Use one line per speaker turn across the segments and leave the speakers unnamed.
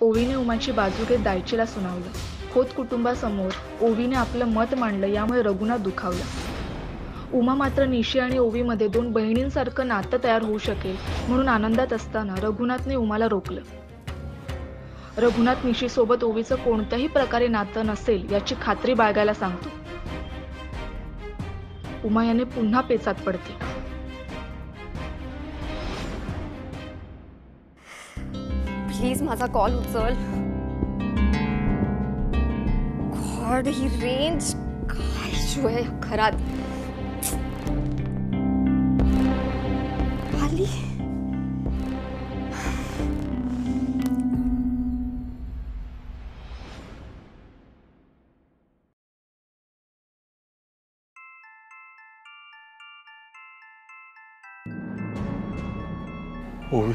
ओवीने उमाची बाजू घेत दायचीला सुनावलं. खोत कुटुंबासमोर ओवीने आपलं मत मांडलं, यामुळे रघुनाथ दुखावला. उमा मात्र निशी आणि ओवीमध्ये दोन बहिणींसारखं नातं तयार होऊ शकेल म्हणून आनंदात असताना रघुनाथने उमाला रोखलं. रघुनाथ निशीसोबत ओवीचं कोणत्याही प्रकारे नातं नसेल याची खात्री बाळगायला सांगतो. उमा याने पुन्हा पेचात पडते.
प्लीज माझा कॉल उचल. गॉड, ही रेंज काय शो आहे घरात. आली.
ओवी,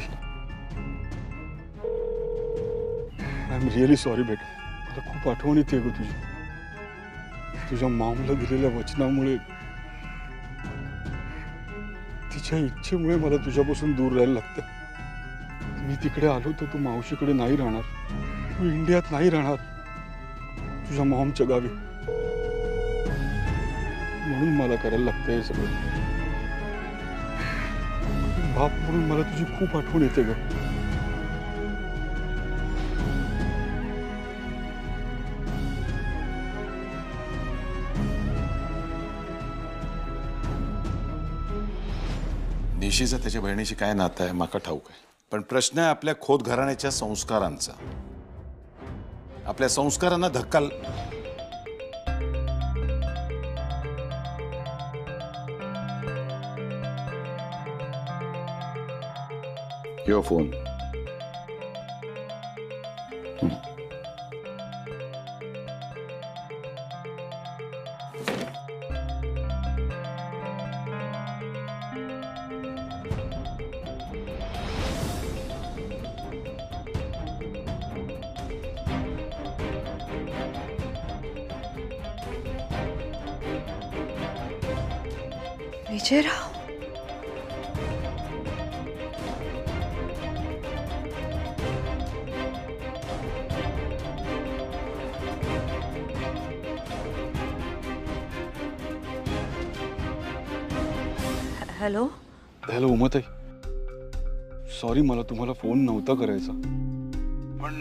आय एम रिअली सॉरी बेटा. मला खूप आठवण येते ग तुझी. तुझ्या मामला दिलेल्या वचनामुळे, तिच्या इच्छेमुळे मला तुझ्यापासून दूर राहायला लागतं. मी तिकडे आलो तर तू मावशीकडे नाही राहणार, तू इंडियात नाही राहणार, तुझ्या मॉमच्या गावी. म्हणून मला करायला लागतं हे सगळं. बाप म्हणून मला तुझी खूप आठवण येते ग.
निशीचं त्याच्या बहिणीशी काय नातं आहे माका ठाऊक आहे, पण प्रश्न आहे आपल्या खोत घराण्याच्या संस्कारांचा. आपल्या संस्कारांना धक्का यो phone.
Vijayrao, hello.
Hello Umatai, sorry मला तुम्हाला फोन नव्हता करायचा, पण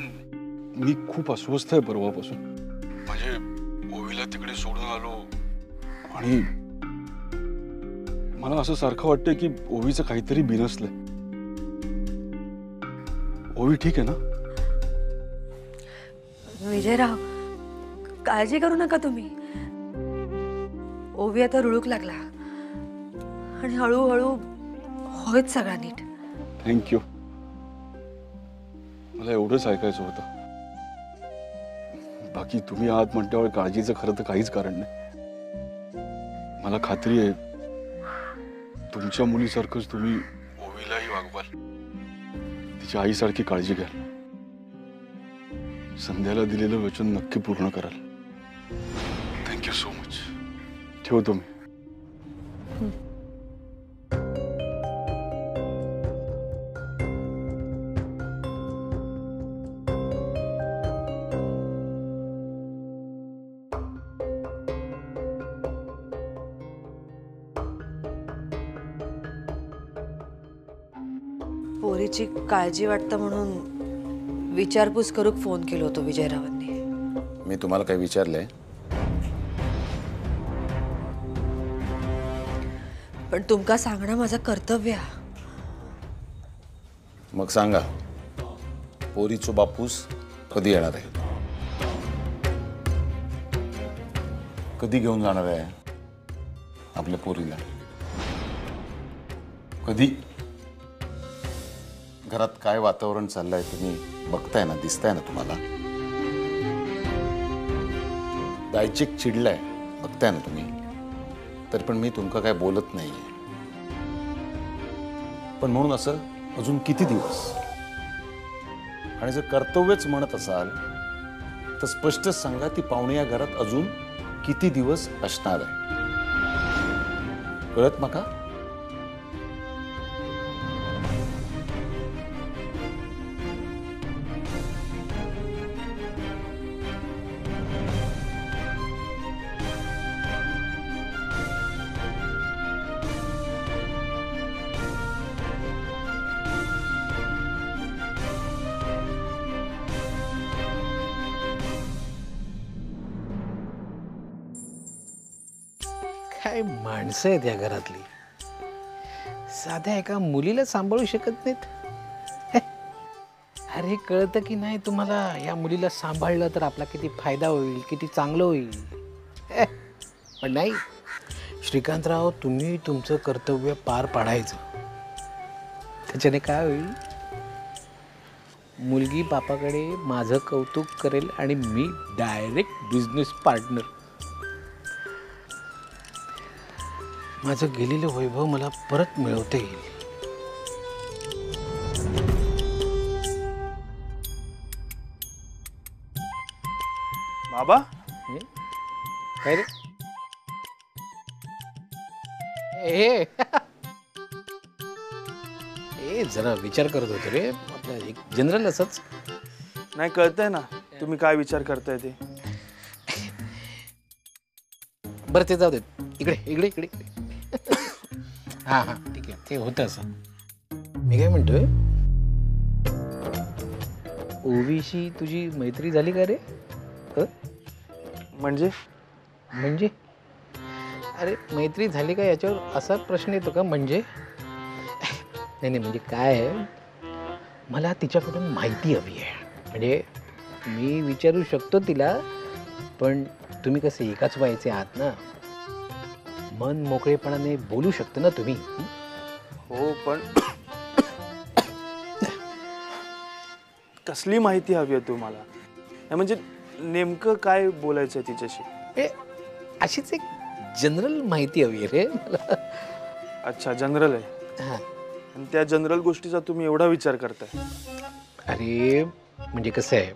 मी खूप अस्वस्थ आहे परवापासून. म्हणजे ओवीला तिकडे सोडून आलो आणि मला असं सारखं वाटतंय की ओवीचं काहीतरी बिनसलंय. ओवी ठीक आहे ना?
विजयराव, काळजी करू नका तुम्ही. ओवी आता रुळूक लागला आणि हळूहळू होईल सगळा नीट.
थँक्यू. मला एवढंच ऐकायचं होतं. बाकी तुम्ही आहात म्हटल्यावर काळजीचं खरं तर काहीच कारण नाही. मला खात्री आहे तुमच्या मुलीसारखंच तुम्ही ओवीलाही वागवाल, तिच्या आईसारखी काळजी घ्याल, संध्याला दिलेलं वचन नक्की पूर्ण कराल. Thank you so much. ठेवतो मी.
पोरीची काळजी वाटतं म्हणून विचारपूस करूक फोन केलो होतो विजयरावांनी.
मी तुम्हाला काही विचारलंय?
पण तुमका सांगणं माझं कर्तव्य आहे.
मग सांगा, पोरीचो बापूस कधी येणार आहे? कधी घेऊन जाणार आहे आपल्या पोरीला? कधी? घरात काय वातावरण चाललंय तुम्ही बघताय ना, दिसताय ना तुम्हाला. दायचिक चिडलाय बघताय ना तुम्ही. तर पण मी तुमका काय बोलत नाहीये. पण म्हणून असं अजून किती दिवस? आणि जर कर्तव्यच म्हणत असाल तर स्पष्टच सांगा, ती पाहुणे या घरात अजून किती दिवस असणार आहे? कळत माका?
काय माणसं आहेत या घरातली, साध्या एका मुलीला सांभाळू शकत नाहीत. अरे कळतं की नाही तुम्हाला, या मुलीला सांभाळलं तर आपला किती फायदा होईल, किती चांगलं होईल. पण नाही श्रीकांतराव, तुम्ही तुमचं कर्तव्य पार पाडायचं. त्याच्याने काय होईल, मुलगी बापाकडे माझं कौतुक करेल आणि मी डायरेक्ट बिझनेस पार्टनर. माझं गेलेलं वैभव मला परत मिळवता येईल.
बाबा
काय रे? ए ए जरा विचार करत होतो रे, आपला एक जनरल असंच.
नाही कळतंय ना तुम्ही काय विचार करताय ते.
बरं ते जाऊ देत, इकडे इकडे इकडे. हा हा ठीक आहे, ते होतं असं. मी काय म्हणतोय, ओवीशी तुझी मैत्री झाली का रे?
म्हणजे
म्हणजे अरे मैत्री झाली का याच्यावर असा प्रश्न येतो का? म्हणजे नाही नाही, म्हणजे काय आहे, मला तिच्याकडून माहिती हवी आहे. म्हणजे मी विचारू शकतो तिला, पण तुम्ही कसे एकाच वयाचे आहात ना, मन मोकळेपणाने बोलू शकता ना तुम्ही.
हो पण कसली माहिती हवी आहे तुम्हाला? म्हणजे नेमकं काय बोलायचं आहे तिच्याशी?
अशीच एक जनरल माहिती हवी आहे रे मला.
अच्छा जनरल आहे.
हां
आणि त्या जनरल गोष्टीचा तुम्ही एवढा विचार करताय?
अरे म्हणजे कसं आहे,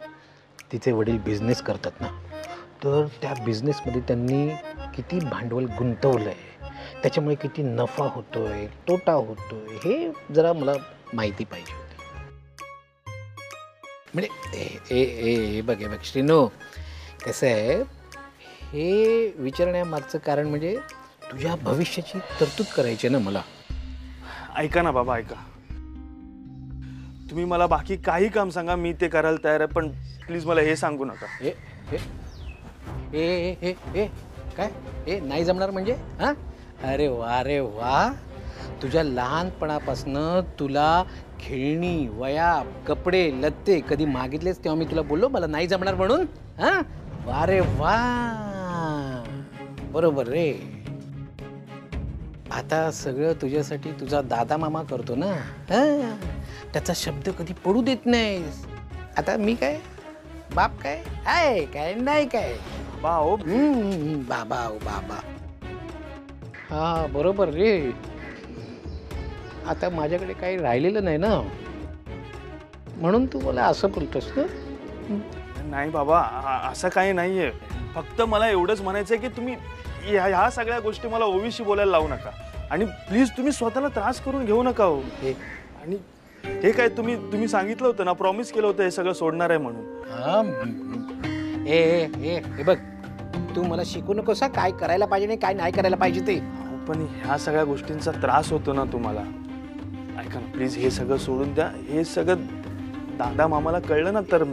तिचे वडील बिझनेस करतात ना, तर त्या बिझनेसमध्ये त्यांनी किती भांडवल गुंतवलंय, त्याच्यामुळे किती नफा होतोय, तोटा होतोय, हे जरा मला माहिती पाहिजे होती. म्हणजे ए बघ श्रीनो, कसं आहे, हे विचारण्यामागचं कारण म्हणजे तुझ्या भविष्याची तरतूद करायची ना मला.
ऐका ना बाबा, ऐका. तुम्ही मला बाकी काही काम सांगा, मी ते करायला तयार आहे, पण प्लीज मला हे सांगू नका.
ए ए ए ए ए काय ए नाही जमणार म्हणजे? हां अरे वा, तुझ्या लहानपणापासनं तुला खेळणी, वया, कपडे, लत्ते कधी मागितलेस तेव्हा मी तुला बोललो मला नाही जमणार म्हणून? हां वा, बरोबर रे. आता सगळं तुझ्यासाठी तुझा दादा मामा करतो ना, त्याचा शब्द कधी पडू देत नाहीस. आता मी काय बाप काय आहे काय नाही काय? बाबा. हा बरोबर रे. आता माझ्याकडे काही राहिलेलं नाही ना, म्हणून तू मला असं बोलतोस ना?
नाही बाबा, असं काही नाहीये. फक्त मला एवढंच म्हणायचंय की तुम्ही ह्या सगळ्या गोष्टी मला ओवीशी बोलायला लावू नका, आणि प्लीज तुम्ही स्वतःला त्रास करून घेऊ नका हो. आणि हे काय तुम्ही सांगितलं होतं ना, प्रॉमिस केलं होतं हे सगळं सोडणार आहे म्हणून.
हे बघ, तू मला शिकू नकोस काय करायला पाहिजे नाही काय नाही करायला पाहिजे ते.
पण ह्या सगळ्या गोष्टींचा त्रास होतो ना तुम्हाला. ऐका ना प्लीज, हे सगळं सोडून द्या. हे सगळं दादा मामाला कळलं ना तर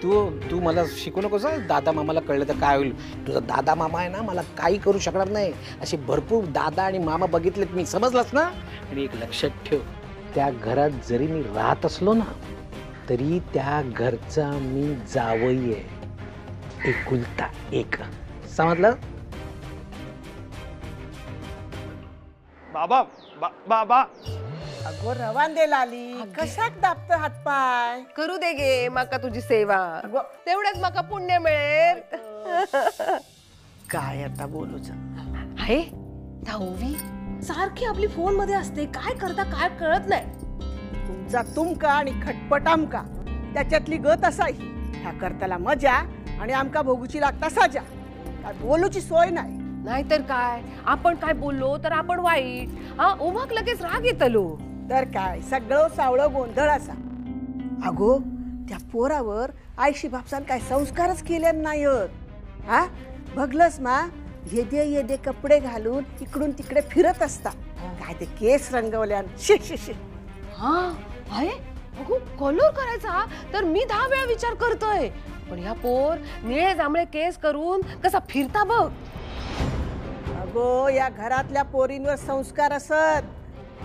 तू मला शिकू नकोस. दादा मामाला कळलं तर काय होईल? तुझा दादा मामा आहे ना, मला काही करू शकणार नाही. असे भरपूर दादा आणि मामा बघितलेत मी, समजलास ना? आणि एक लक्षात ठेव, त्या घरात जरी मी राहत असलो ना, तरी त्या घरचा मी जावई आहे, एकुलता एक. समजलं?
बाबा बाबा
अगो रवान दे लाली, कशाक दाबत हातपाय?
करू दे गे माका तुझी सेवा, तेवढंच माका पुण्य मिळेल.
काय आता बोलूच
आहे धावी सारखी आपली फोन मध्ये असते, काय करता काय कळत नाही.
तुमचा तुमका आणि खटपट आमका, त्याच्यातली गत असाही. ह्या करताला मजा आणि आमका भोगूची लागता साजा. काय बोलूची सोय नाही.
नाहीतर काय, आपण काय बोललो तर आपण वाईट. हा उमाक लगेच राग येतलो.
तर काय सगळं सावळं गोंधळ असा. अगो त्या पोरावर आईशी बापसान काय संस्कारच केले नाहीत. हा बघलस मा, येदे कपडे घालून इकडून तिकडे फिरत असता. काय ते केस रंगवल्यान शे.
हा आहे अगो, कलर करायचा तर मी 10 वेळा विचार करतोय, पण ह्या पोर निळे जांभळे केस करून कसा फिरता बघ.
अगो या घरातल्या पोरींवर संस्कार असत.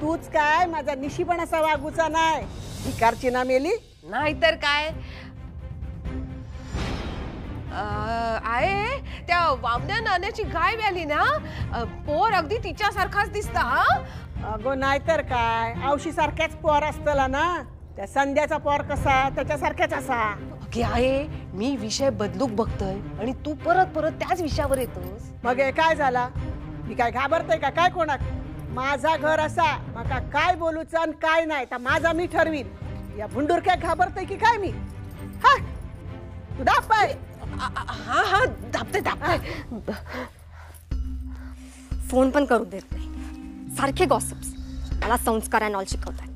तूच काय माझा निशीपण असा वागूचा नाही. भिकारची ना मेली.
नाहीतर काय. आहे त्या वामण्या नाण्याची गाय व्याली ना, पोर अगदी तिच्यासारखाच दिसता. हा
अगो नाहीतर काय, औशी सारख्याच पोर असतला ना. त्या संध्याचा पोर कसा त्याच्यासारख्याच असा.
अगे आहे, मी विषय बदलूक बघतोय आणि तू परत परत त्याच विषयावर येतोस.
मग हे काय झाला? मी काय घाबरतय का काय कोणाक? माझा घर असा, माका काय बोलूच आणि काय नाही तर माझा मी ठरवीन. या भुंडुरक्या घाबरतय की काय मी? हा तू दाब पाय.
हा हा दाबते दाबते.
फोन पण करू देत नाही. सारखे गॉसिप्स. मला संस्कार अँड ऑल शिकवतात.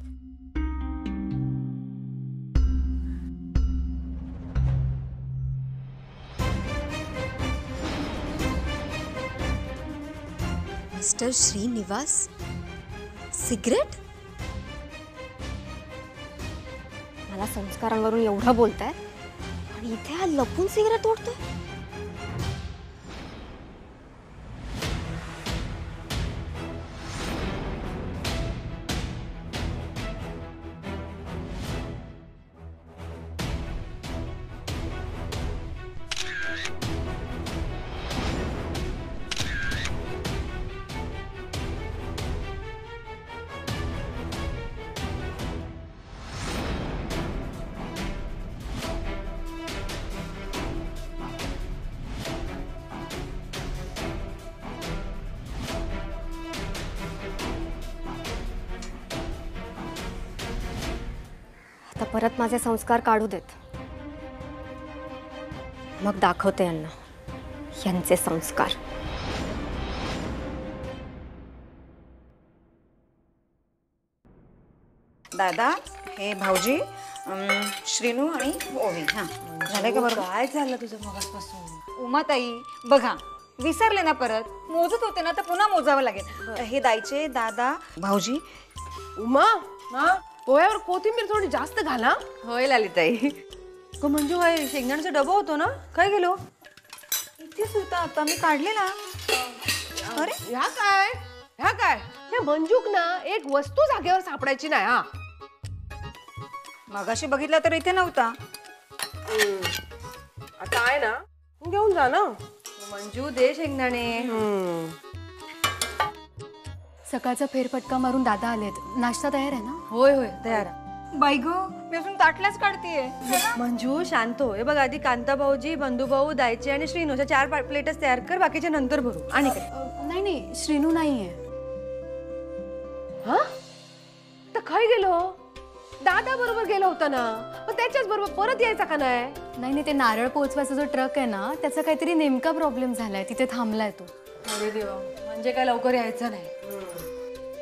Mister Srinivas cigarette.
मला संस्कारांवरून एवढं बोलताय आणि इथे हा लपून सिगरेट ओढतोय. आता परत माझे संस्कार काढू देत, मग दाखवते यांना यांचे संस्कार.
दादा, हे भाऊजी, श्रीनू आणि ओवी. हा झालंय का? बरोबर.
काय झालं तुझं मगासपासून?
उमाताई बघा, विसरले ना परत. मोजत होते ना तर पुन्हा मोजावं लागेल. हे दायचे दादा भाऊजी.
उमा, हा पोह्यावर कोथिंबीर थोडी जास्त घाला.
होय लालिताई. मंजू आहे, शेंगदाण्याचा डबा होतो ना, काय गेलो?
इथेच होता, आता मी काढलेला. अरे
ह्या काय, ह्या काय, हे मंजूक ना एक वस्तू जागेवर सापडायची नाही. हा
मगाशी बघितला तर इथे नव्हता.
आता आहे ना, घेऊन जा ना.
मंजू दे शेंगदाणे.
सकाळचा फेरफटका मारून दादा आलेत. नाश्ता तयार आहे ना?
होय होय तयार.
बाई ग, मी अजून ताटल्याच काढतीये.
मंजू शांत हो. हे बघ, आधी कांता भाऊजी, बंधू भाऊ, दायचे आणि श्रीनूच्या 4 प्लेटच तयार कर, बाकीचे नंतर भरू. आणि काय?
नाही नाही, श्रीनू नाहीये.
हा तर खाई गेलो. दादा बरोबर गेलो होता ना, मग त्याच्याच बरोबर परत यायचा का नाही?
नाही नाही, ते नारळ पोहोचवायचा जो ट्रक आहे ना, त्याचा काहीतरी नेमका प्रॉब्लेम झालाय, तिथे थांबलाय तो.
अरे देवा, म्हणजे काय लवकर यायचं नाही?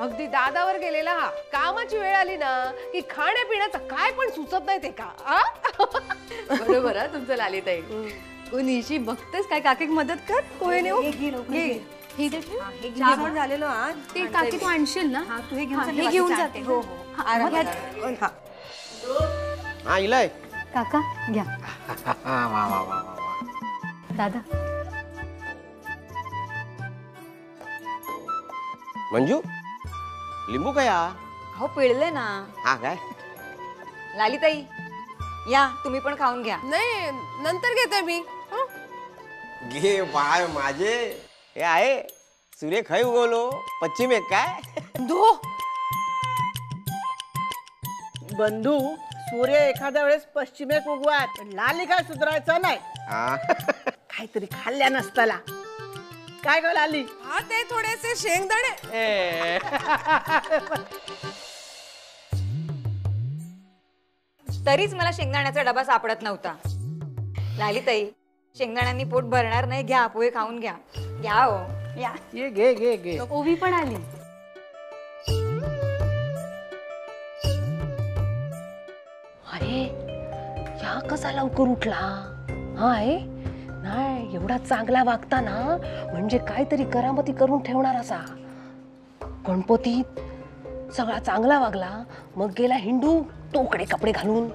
अगदी दादावर गेलेला हा. कामाची वेळ आली ना की खाण्यापिण्याचं काय पण सुचत नाही ते का?
बरोबर आहे तुमचं लालिताई. कोणीशी बघतेस काय? काकीक मदत कर. पोहे नेऊ.
हे दे.
चहा पण झालेलो. आज
ते काकी तू आणशील ना?
तू हे घेऊन
हे घेऊन जाते.
हो हो.
हा इलाय.
काका घ्या. दादा
मंजू, लिंबू काय?
हो पिळले ना.
हा काय?
लालिताई या, तुम्ही पण खाऊन घ्या.
नाही, नंतर घेते मी.
घे बाय माझे. हे आहे सूर्य खय उगवलो पश्चिम एक काय?
दो
बंधू, सूर्य एखाद्या वेळेस पश्चिमेक उगवात, पण लाली काय सुधारायचं नाही. काहीतरी खाल्ल्या नसताला. काय ग लाली?
हा ते थोडेसे शेंगदाणे.
तरीच मला शेंगदाण्याचा डबा सापडत नव्हता. लालिताई, शेंगदाण्यांनी पोट भरणार नाही. घ्या, पोहे खाऊन घ्या. घ्या हो, या.
ये घे घे घे.
ओवी पण आली.
अरे या कसा लवकर उठला? हाय नाही, एवढा चांगला वागता ना, म्हणजे काहीतरी करामती करून ठेवणार असा. गणपतीत सगळा चांगला वागला, मग गेला हिंडू तोकडे कपडे घालून.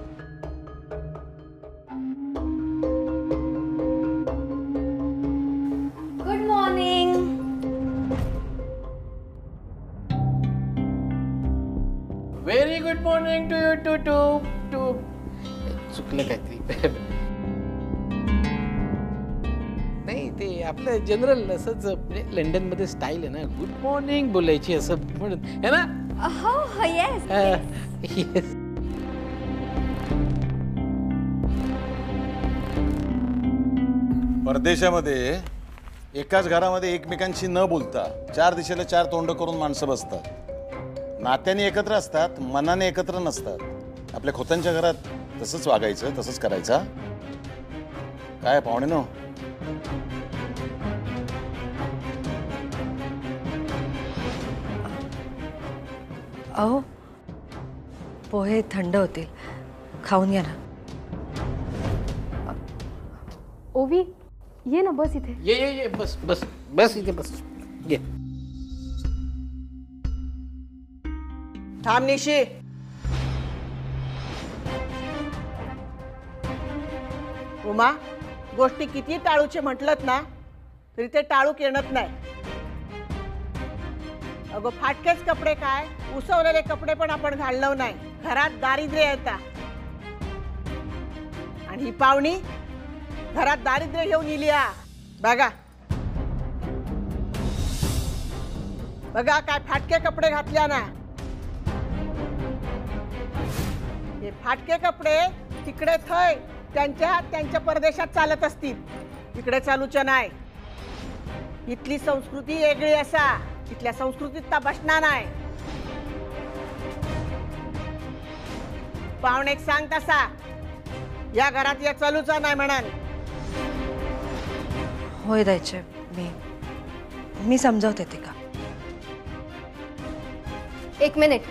Good morning.
Morning to you too too too चुकलं काहीतरी. नाही ते आपलं जनरल असंच म्हणजे लंडन मध्ये स्टाईल आहे ना, गुड मॉर्निंग बोलायची असं म्हणून है ना.
हो येस
येस.
परदेशामध्ये एकाच घरामध्ये एकमेकांशी न बोलता 4 दिशेला 4 तोंड करून माणसं बसतात. नात्याने एकत्र असतात, मनाने एकत्र नसतात. आपल्या खोतांच्या घरात तसंच वागायचं, तसंच करायचं. काय पाहुणे नो.
अहो पोहे थंड होतील, खाऊन या ना.
ओवी ये ना, बस इथे.
ये बस बस बस इथे बस. ये.
थांब निशी. उमा, गोष्टी किती टाळूचे म्हटलत ना तरी ते टाळूक येणत नाही. अगं फाटकेच कपडे काय, उसवलेले कपडे पण आपण घालणं नाही. घरात दारिद्र्य येता आणि ही पाहुणी घरात दारिद्र्य घेऊन इली. बघा बघा काय फाटके कपडे घातल्या ना. हे फाटके कपडे तिकडे थय त्यांच्या परदेशात चालत असतील, इकडे चालूच्या नाही. इथली संस्कृती वेगळी असा, इथल्या संस्कृतीत ता बसणार नाही. पाहुणे सांग तसा या घरात या चालूचा नाही म्हणाल.
होय द्यायचे, मी समजावते ते का.
1 मिनिट.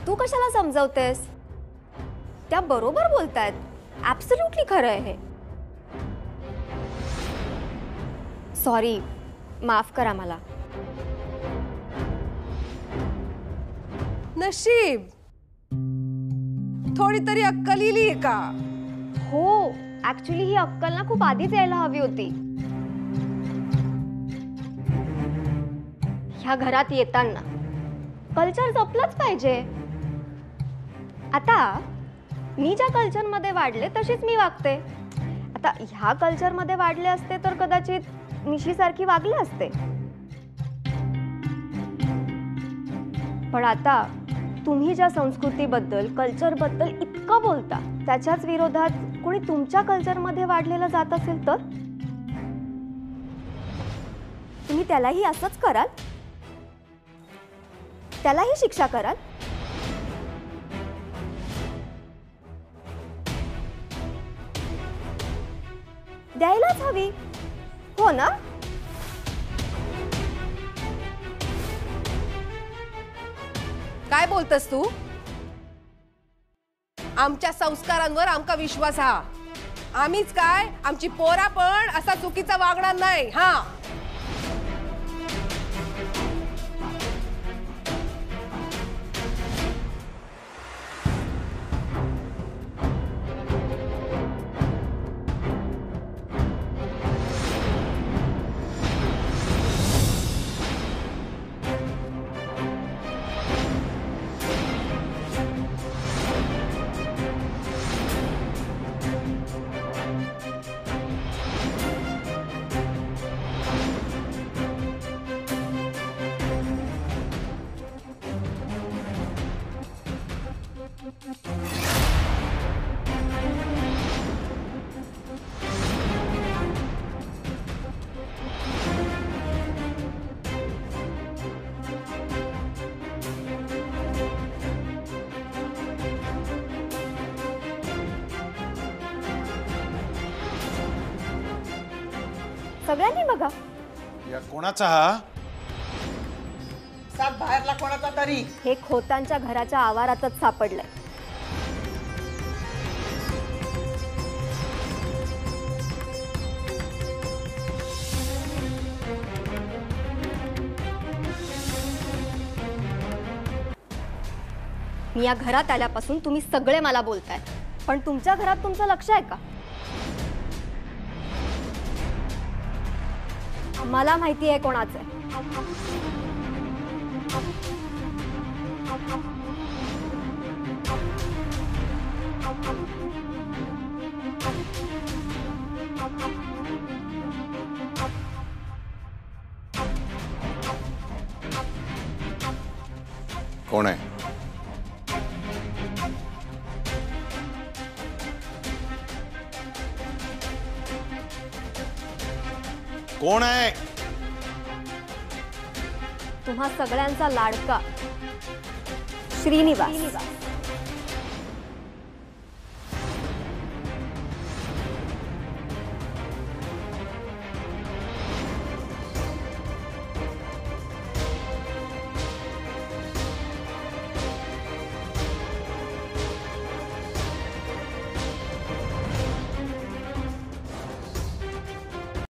तू कशाला समजावतेस? त्या बरोबर बोलतायत. ऍब्सोल्युटली खरं आहे हे. सॉरी, माफ करा मला.
नशीब थोडी तरी अक्कल इली का?
हो, ऍक्च्युली ही अक्कल ना खूप आधीच यायला हवी होती. ह्या घरात येताना कल्चर जपलंच पाहिजे. आता मी ज्या कल्चरमध्ये वाढले तशीच मी वागते. आता ह्या कल्चरमध्ये वाढले असते तर कदाचित निशीसारखी वागले असते. पण आता तुम्ही ज्या संस्कृतीबद्दल, कल्चरबद्दल इतकं बोलता, त्याच्याच विरोधात कोणी तुमच्या कल्चरमध्ये वाढलेलं जात असेल तर तुम्ही त्यालाही असंच कराल? त्यालाही शिक्षा कराल? द्यायलाच हवी, हो ना?
काय बोलतस तू? आमच्या संस्कारांवर आमका विश्वास हा. आम्हीच काय, आमची पोरा पण असा चुकीचा वागणार नाही. हा,
सगळ्यांनी बघा.
या कोणाचा हा?
सात बाहेरला कोणाचा तरी.
हे खोतांच्या घराच्या आवारातच सापडलंय. मी या घरात आल्यापासून तुम्ही सगळे मला बोलताय, पण तुमच्या घरात तुमचं लक्ष आहे का? मला माहिती आहे कोणाचं आहे.
कोण आहे? कोण आहे?
तुम्हा सगळ्यांचा लाडका श्रीनिवास.